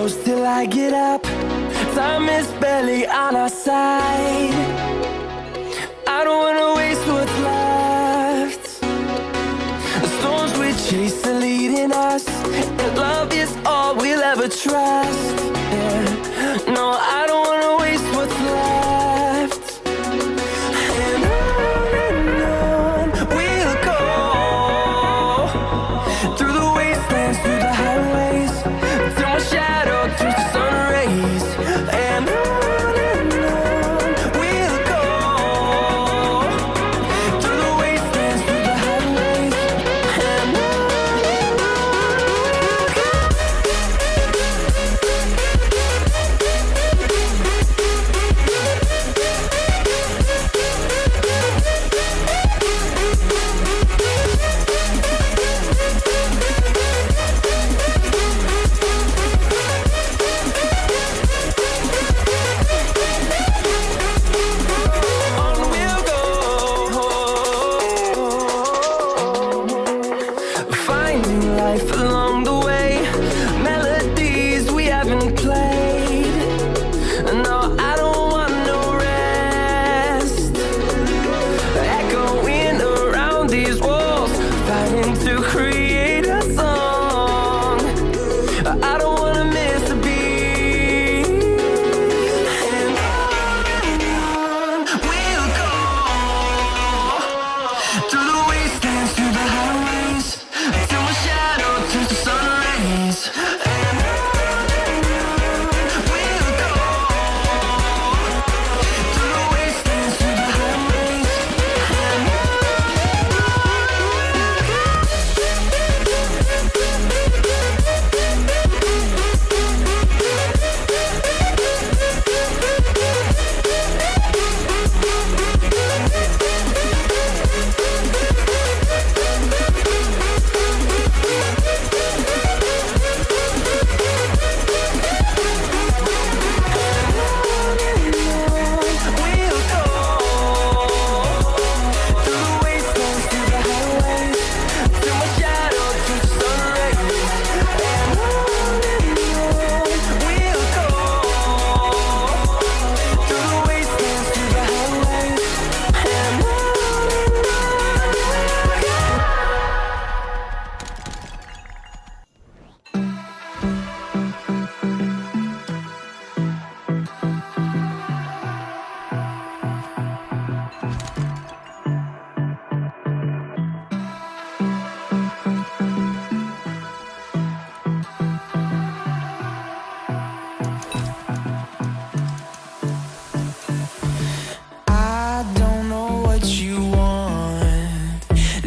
close till I get up. Time is barely on our side. I don't wanna waste what's left. The storms we chase are leading us, and love is all we'll ever trust. Yeah. No, I don't wanna waste what's left. And on we'll go, through the wastelands, through the highways, till my shadow turns to sun rays. And on we'll go, through the wastelands, through the highways, and life along the way, melodies we haven't played. No, I don't want no rest. Echoing around these walls, fighting to create a song. I don't wanna miss a beat. And on we'll go, through the wastelands, through the highways, till my shadow turns to sun rays. And we'll go, through the wastelands, through the highways, and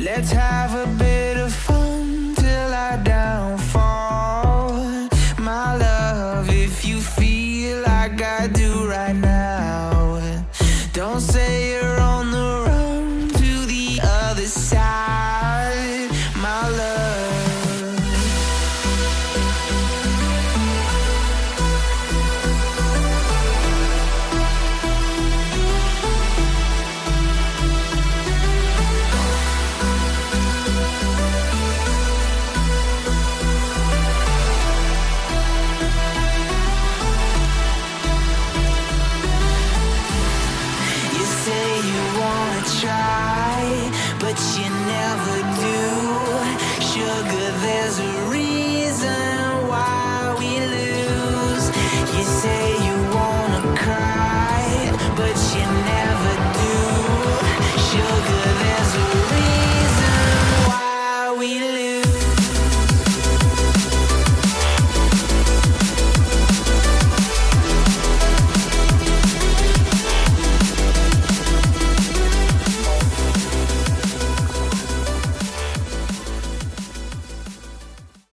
let's have a bit of fun till I downfall. My love, if you feel like I do right now, don't say you're on the run to the other side, my love. Try, but you